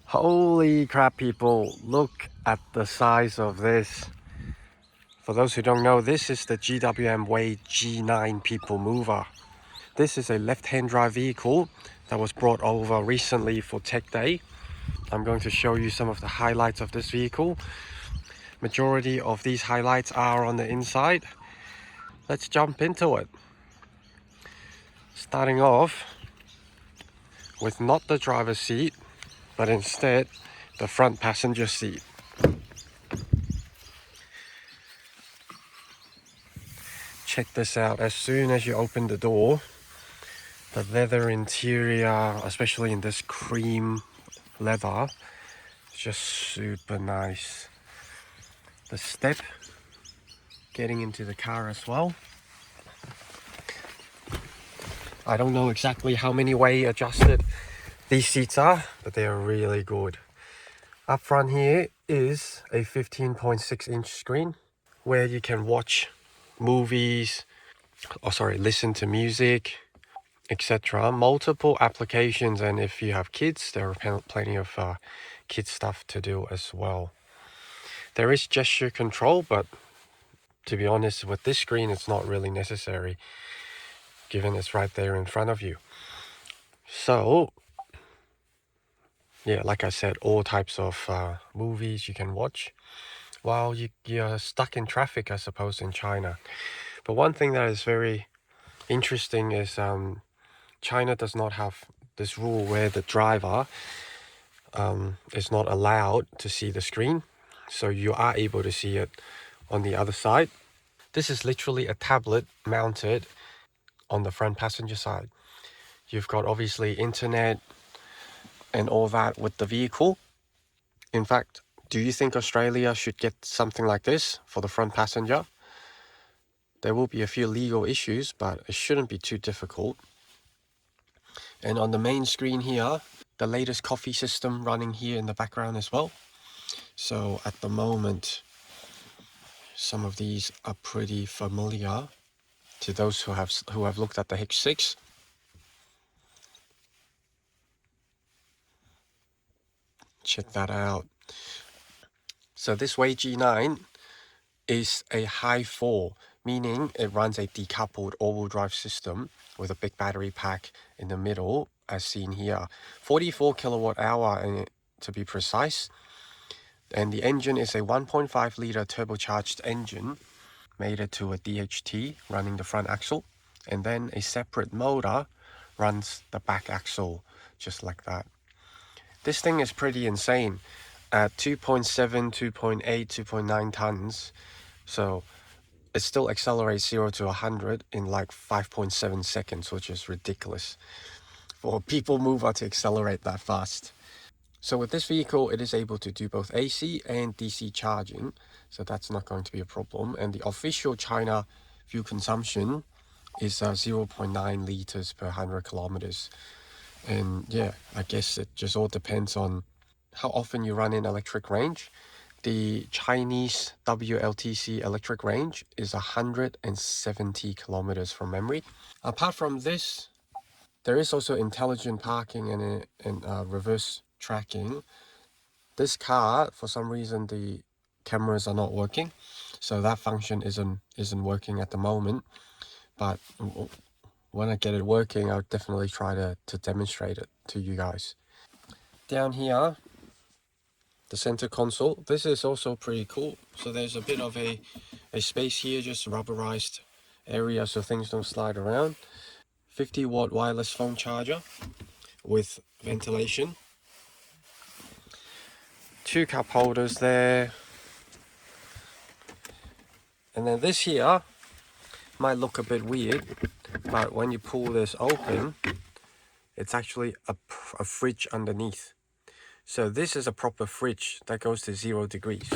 Holy crap, people, look at the size of this. For those who don't know, this is the GWM Wey G9 People mover. This is a left-hand drive vehicle that was brought over recently for Tech Day. I'm going to show you some of the highlights of this vehicle. Majority of these highlights are on the inside. Let's jump into it. Starting off with not the driver's seat, but instead the front passenger seat. Check this out. As soon as you open the door, the leather interior, especially in this cream leather, is just super nice. The step getting into the car as well. I don't know exactly how many way adjusted these seats are, but they are really good. Up front here is a 15.6-inch screen where you can watch movies, listen to music, etc. Multiple applications, and if you have kids, there are plenty of kid stuff to do as well. There is gesture control, but to be honest, with this screen, it's not really necessary, given it's right there in front of you. So, yeah, like I said, all types of movies you can watch while you're stuck in traffic, I suppose, in China. But one thing that is very interesting is China does not have this rule where the driver is not allowed to see the screen. So you are able to see it on the other side. This is literally a tablet mounted on the front passenger side. You've got obviously internet and all that with the vehicle. In fact, do you think Australia should get something like this for the front passenger? There will be a few legal issues, but it shouldn't be too difficult. And on the main screen here, the latest coffee system running here in the background as well. So at the moment, some of these are pretty familiar to those who have looked at the H6. Check that out. So this Wey G9 is a Hi4, meaning it runs a decoupled all-wheel drive system with a big battery pack in the middle, as seen here. 44 kilowatt hour to be precise. And the engine is a 1.5 liter turbocharged engine, mated to a DHT running the front axle, and then a separate motor runs the back axle, just like that. This thing is pretty insane at 2.7, 2.8, 2.9 tons. So it still accelerates 0 to 100 in like 5.7 seconds, which is ridiculous for a people mover to accelerate that fast. So with this vehicle, it is able to do both AC and DC charging, so that's not going to be a problem. And the official China fuel consumption is 0.9 liters per 100 kilometers. And yeah, I guess it just all depends on how often you run in electric range. The Chinese WLTC electric range is 170 kilometers from memory. Apart from this, there is also intelligent parking and reverse tracking. This car, for some reason, the cameras are not working, so that function isn't working at the moment. But when I get it working, I'll definitely try to demonstrate it to you guys. Down here, the center console. This is also pretty cool. So there's a bit of a space here, just rubberized area so things don't slide around. 50-watt wireless phone charger with ventilation. 2 cup holders there. And then this here might look a bit weird, but when you pull this open, it's actually a fridge underneath. So this is a proper fridge that goes to 0 degrees.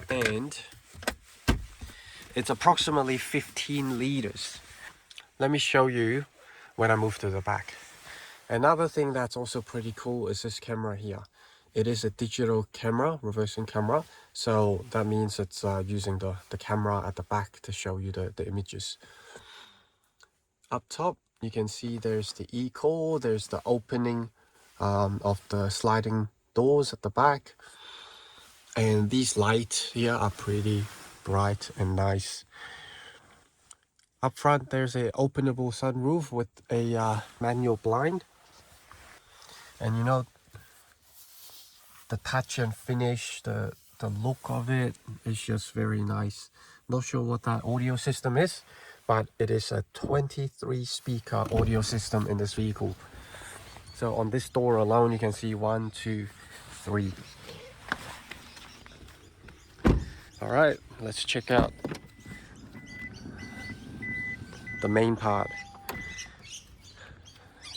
And it's approximately 15 liters. Let me show you when I move to the back. Another thing that's also pretty cool is this camera here. It is a digital camera, reversing camera. So that means it's using the camera at the back to show you the images. Up top, You can see there's the e-core, there's the opening of the sliding doors at the back. And these lights here are pretty bright and nice. Up front, there's a openable sunroof with a manual blind. And you know, the touch and finish, the look of it is just very nice. Not sure what that audio system is, but it is a 23 speaker audio system in this vehicle. So on this door alone, you can see 1, 2, 3. All right, let's check out the main part.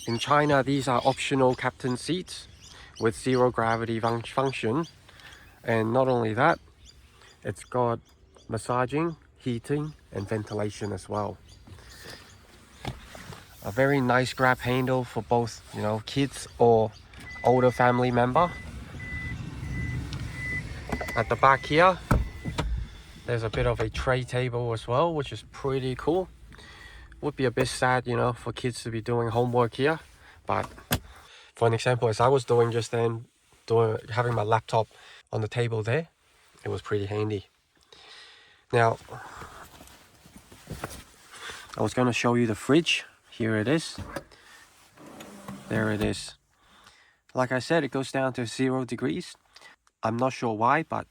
In China, these are optional captain seats with zero gravity function. And not only that, it's got massaging, heating, and ventilation as well. A very nice grab handle for both, you know, kids or older family member. At the back here, there's a bit of a tray table as well, which is pretty cool. Would be a bit sad, you know, for kids to be doing homework here, but for an example, as I was doing just then, having my laptop on the table there, it was pretty handy. Now, I was going to show you the fridge. Here it is. There it is. Like I said, it goes down to 0 degrees. I'm not sure why, but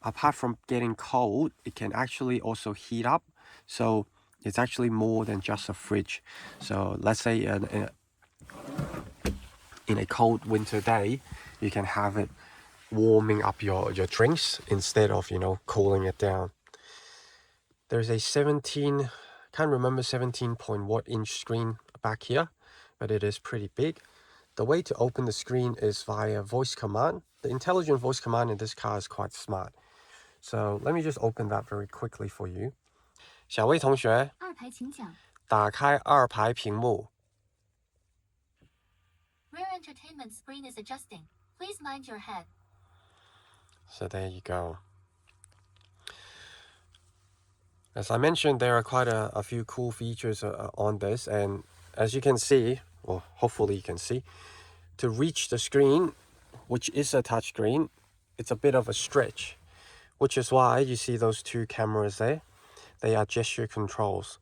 apart from getting cold, it can actually also heat up. So it's actually more than just a fridge. So let's say in a cold winter day, you can have it warming up your drinks instead of, you know, cooling it down. There's a 17, can't remember 17-point-what-inch screen back here, but it is pretty big. The way to open the screen is via voice command. The intelligent voice command in this car is quite smart. So let me just open that very quickly for you. 小魏同学，二排请讲。打开二排屏幕。 Rear entertainment screen is adjusting. Please mind your head. So there you go. As I mentioned, there are quite a few cool features on this, and as you can see, or hopefully you can see, to reach the screen, which is a touch screen, it's a bit of a stretch, which is why you see those two cameras there. They are gesture controls.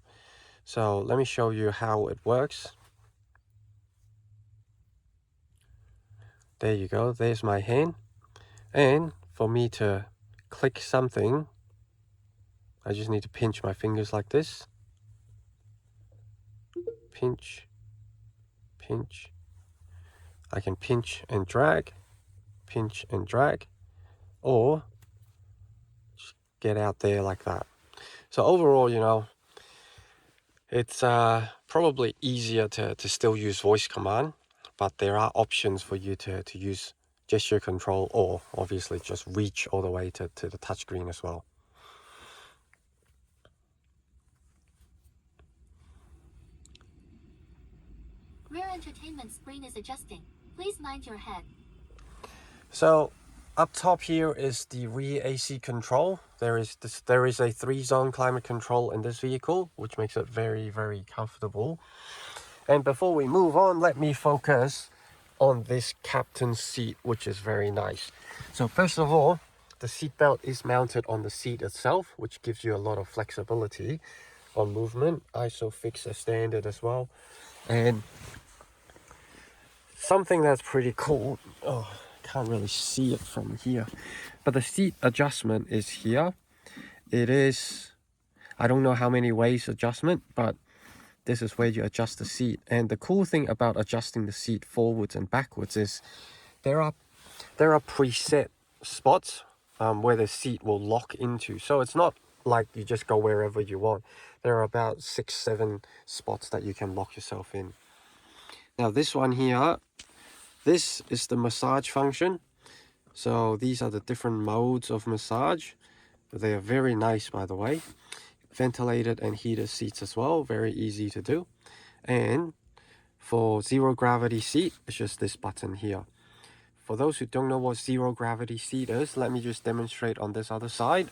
So let me show you how it works. There you go, there's my hand. And for me to click something, I just need to pinch my fingers like this. Pinch, pinch. I can pinch and drag, or just get out there like that. So overall, you know, it's probably easier to still use voice command, but there are options for you to use gesture control, or obviously just reach all the way to the touchscreen as well. Rear entertainment screen is adjusting. Please mind your head. So up top here is the rear AC control. There is a 3-zone climate control in this vehicle, which makes it very, very comfortable. And before we move on, let me focus on this captain's seat, which is very nice. So first of all, the seat belt is mounted on the seat itself, which gives you a lot of flexibility on movement. ISOFIX as standard as well. And something that's pretty cool, oh, can't really see it from here, but the seat adjustment is here. It is, I don't know how many ways adjustment, but this is where you adjust the seat. And the cool thing about adjusting the seat forwards and backwards is there are preset spots where the seat will lock into. So it's not like you just go wherever you want. There are about 6-7 spots that you can lock yourself in. Now this one here, this is the massage function. So these are the different modes of massage. They are very nice, by the way. Ventilated and heated seats as well, very easy to do. And for zero gravity seat, it's just this button here. For those who don't know what zero gravity seat is, let me just demonstrate on this other side.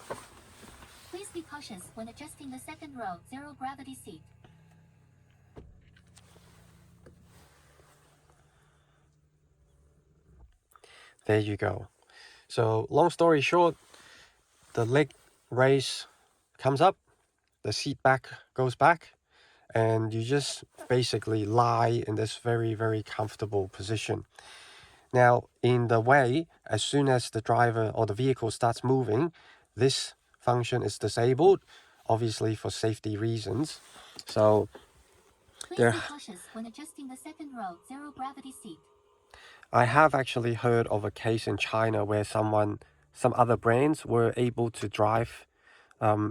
Please be cautious when adjusting the second row zero gravity seat. There you go. So long story short, the leg raise comes up, the seat back goes back, and you just basically lie in this very, very comfortable position. Now, in the way, as soon as the driver or the vehicle starts moving, this function is disabled, obviously for safety reasons. So Please there, be cautious when adjusting the second row zero gravity seat. I have actually heard of a case in China where some other brands were able to drive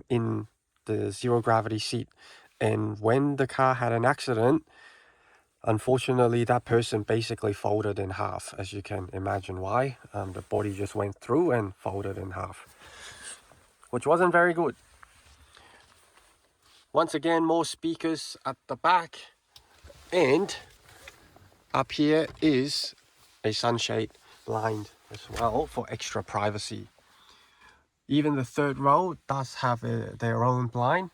in the zero gravity seat, and when the car had an accident, unfortunately, that person basically folded in half, as you can imagine why. The body just went through and folded in half, which wasn't very good. Once again, more speakers at the back, and up here is a sunshade blind as well for extra privacy. Even the third row does have their own blind.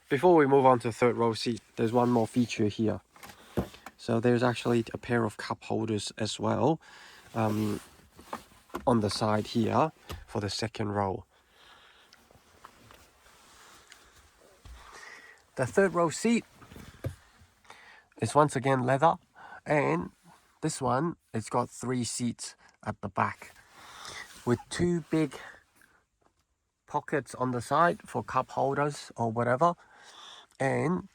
Before we move on to the third row seat, there's one more feature here. So there's actually a pair of cup holders as well on the side here for the second row. The third row seat is once again leather, and this one, it's got 3 seats at the back with 2 big pockets on the side for cup holders or whatever. And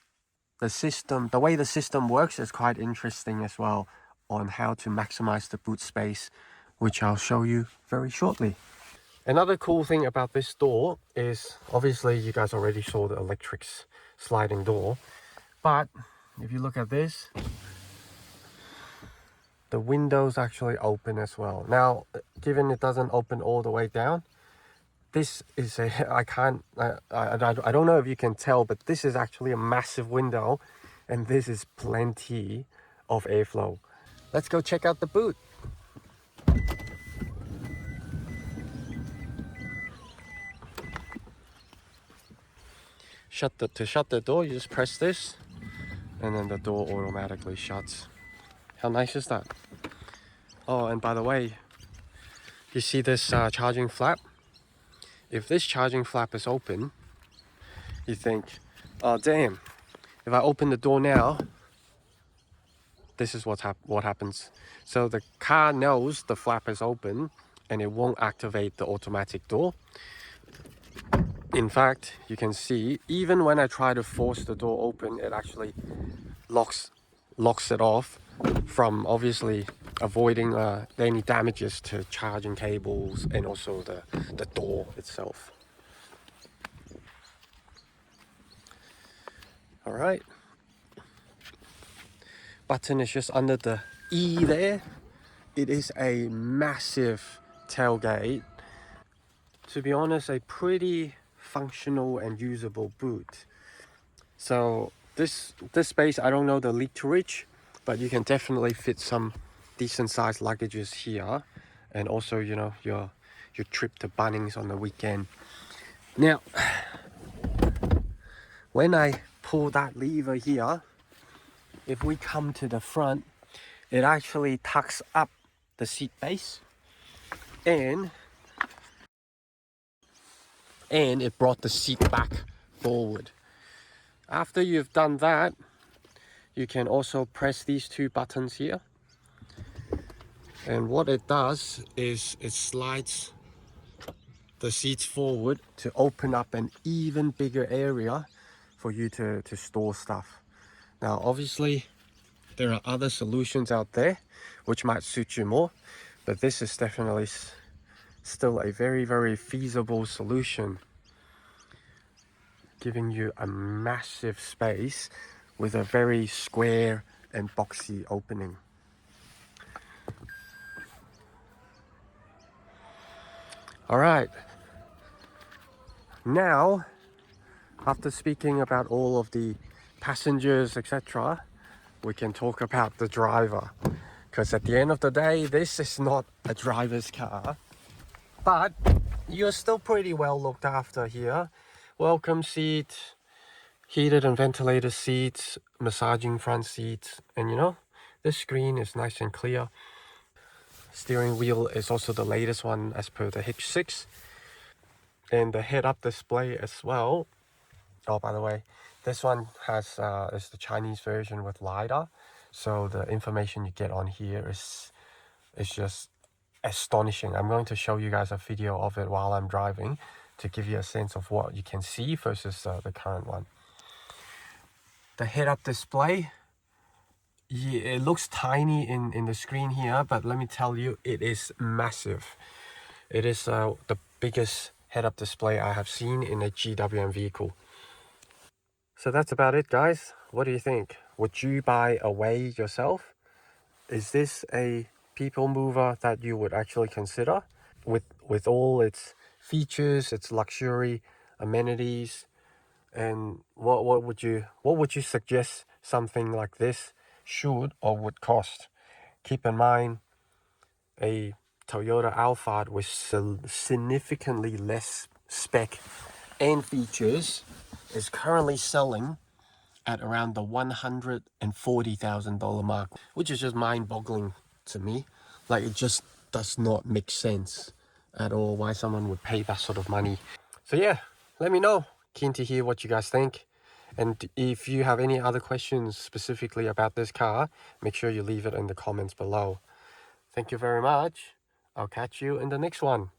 the way the system works is quite interesting as well on how to maximize the boot space, which I'll show you very shortly. Another cool thing about this door is, obviously you guys already saw the electric sliding door, but if you look at this, the windows actually open as well. Now, given it doesn't open all the way down, this is I don't know if you can tell, but this is actually a massive window, and this is plenty of airflow. Let's go check out the boot. To shut the door, you just press this, and then the door automatically shuts. How nice is that? Oh, and by the way, you see this charging flap? If this charging flap is open, you think, oh damn, if I open the door now, this is what happens. So the car knows the flap is open and it won't activate the automatic door. In fact, you can see, even when I try to force the door open, it actually locks it off, from obviously avoiding any damages to charging cables and also the door itself. All right. Button is just under the E there. It is a massive tailgate. To be honest, a pretty functional and usable boot. So this space, I don't know the literage, but you can definitely fit some decent sized luggages here, and also, you know, your trip to Bunnings on the weekend. Now, when I pull that lever here, if we come to the front, it actually tucks up the seat base, and it brought the seat back forward. After you've done that, you can also press these 2 buttons here, and what it does is it slides the seats forward to open up an even bigger area for you to store stuff. Now obviously there are other solutions out there which might suit you more, but this is definitely still a very, very feasible solution, giving you a massive space with a very square and boxy opening. All right, now after speaking about all of the passengers, etc., we can talk about the driver, because at the end of the day, this is not a driver's car, but you're still pretty well looked after here. Welcome seat, heated and ventilated seats, massaging front seats, and you know, this screen is nice and clear. Steering wheel is also the latest one as per the H6. And the head-up display as well. Oh, by the way, this one has is the Chinese version with LiDAR. So the information you get on here is just astonishing. I'm going to show you guys a video of it while I'm driving to give you a sense of what you can see versus the current one. The head-up display, yeah, it looks tiny in the screen here, but let me tell you, it is massive. It is the biggest head-up display I have seen in a GWM vehicle. So that's about it, guys. What do you think? Would you buy a Wey yourself? Is this a people mover that you would actually consider? With all its features, its luxury, amenities, and what would you suggest something like this should or would cost? Keep in mind, a Toyota Alphard with significantly less spec and features is currently selling at around the $140,000 mark, which is just mind-boggling to me. Like, it just does not make sense at all why someone would pay that sort of money. So yeah, let me know. Keen to hear what you guys think. And if you have any other questions specifically about this car, make sure you leave it in the comments below. Thank you very much. I'll catch you in the next one.